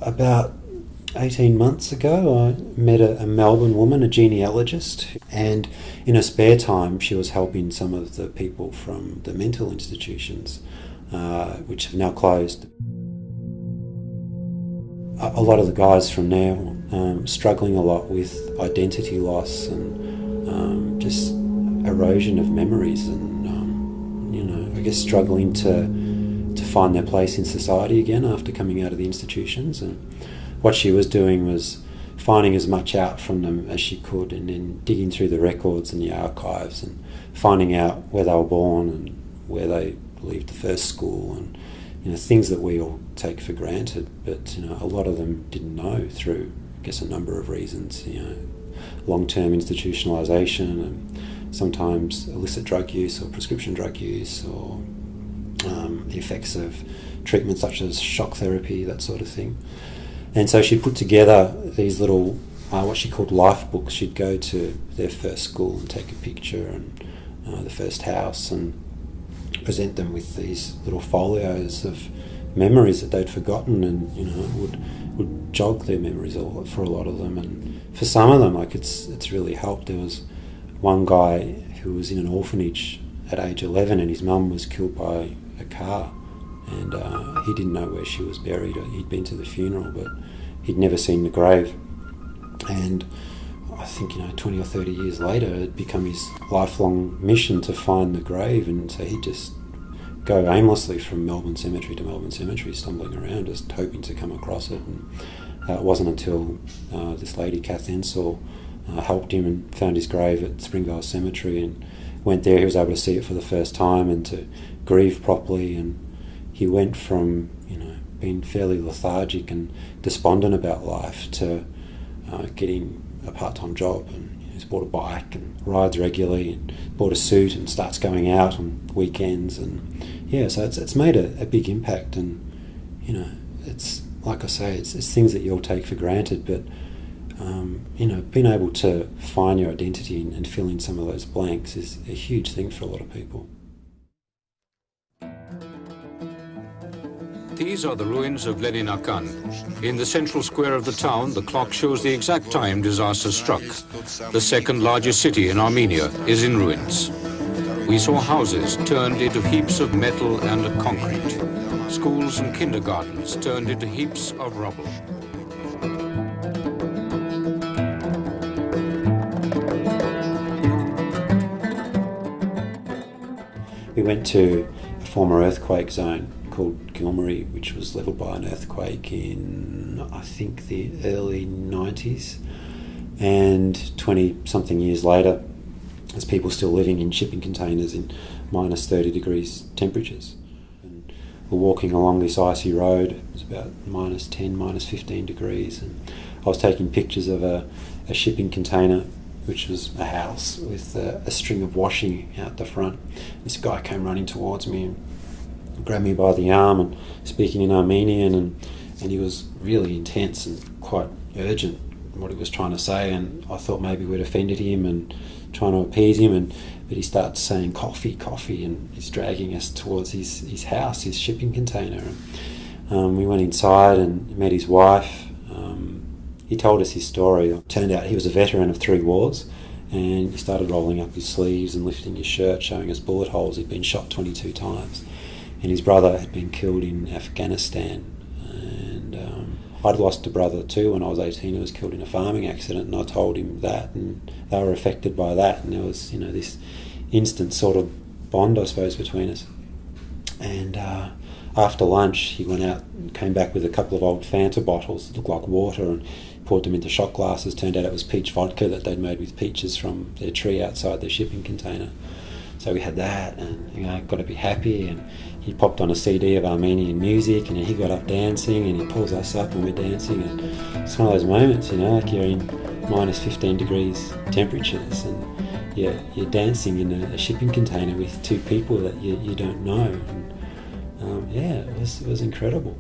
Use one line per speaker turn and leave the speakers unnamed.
About 18 months ago, I met a Melbourne woman, a genealogist, and in her spare time she was helping some of the people from the mental institutions, which have now closed. A lot of the guys from there struggling a lot with identity loss and just erosion of memories and, I guess struggling to find their place in society again after coming out of the institutions. And what she was doing was finding as much out from them as she could, and then digging through the records and the archives and finding out where they were born and where they believed the first school, and things that we all take for granted, but a lot of them didn't know through, I guess, a number of reasons. Long-term institutionalisation, and sometimes illicit drug use or prescription drug use, or the effects of treatments such as shock therapy, that sort of thing. And so she put together these little, what she called life books. She'd go to their first school and take a picture, and the first house, and present them with these little folios of memories that they'd forgotten, and would jog their memories for a lot of them. And for some of them, it's really helped. There was one guy who was in an orphanage at age 11, and his mum was killed by a car, and he didn't know where she was buried. He'd been to the funeral, but he'd never seen the grave. And I think 20 or 30 years later, it'd become his lifelong mission to find the grave, and so he'd just go aimlessly from Melbourne Cemetery to Melbourne Cemetery, stumbling around, just hoping to come across it. And it wasn't until this lady, Kath Ensor, helped him and found his grave at Springvale Cemetery, and went there. He was able to see it for the first time and to grieve properly, and he went from being fairly lethargic and despondent about life to getting a part-time job, and he's bought a bike and rides regularly, and bought a suit and starts going out on weekends. And so it's made a big impact. And it's like I say, it's things that you all take for granted, but being able to find your identity and fill in some of those blanks is a huge thing for a lot of people.
These are the ruins of Leninakan. In the central square of the town, the clock shows the exact time disaster struck. The second largest city in Armenia is in ruins. We saw houses turned into heaps of metal and concrete. Schools and kindergartens turned into heaps of rubble.
We went to a former earthquake zone called Gilmary, which was levelled by an earthquake in, I think, the early 90s. And 20-something years later, there's people still living in shipping containers in minus 30 degrees temperatures. And we're walking along this icy road. It was about minus 10, minus 15 degrees. And I was taking pictures of a shipping container, which was a house with a string of washing out the front. This guy came running towards me and grabbed me by the arm and speaking in Armenian, and he was really intense and quite urgent in what he was trying to say, and I thought maybe we'd offended him and trying to appease him, but he starts saying coffee, coffee, and he's dragging us towards his house, his shipping container. And we went inside and met his wife. He told us his story. It turned out he was a veteran of 3 wars, and he started rolling up his sleeves and lifting his shirt, showing us bullet holes. He'd been shot 22 times. And his brother had been killed in Afghanistan. And I'd lost a brother too when I was 18. He was killed in a farming accident, and I told him that, and they were affected by that. And there was, this instant sort of bond, I suppose, between us. And after lunch, he went out and came back with a couple of old Fanta bottles that looked like water, and poured them into shot glasses. Turned out it was peach vodka that they'd made with peaches from their tree outside their shipping container. So we had that, and got to be happy. And he popped on a CD of Armenian music, and he got up dancing, and he pulls us up and we're dancing. And it's one of those moments, like you're in minus 15 degrees temperatures, and you're dancing in a shipping container with 2 people that you don't know. And it was incredible.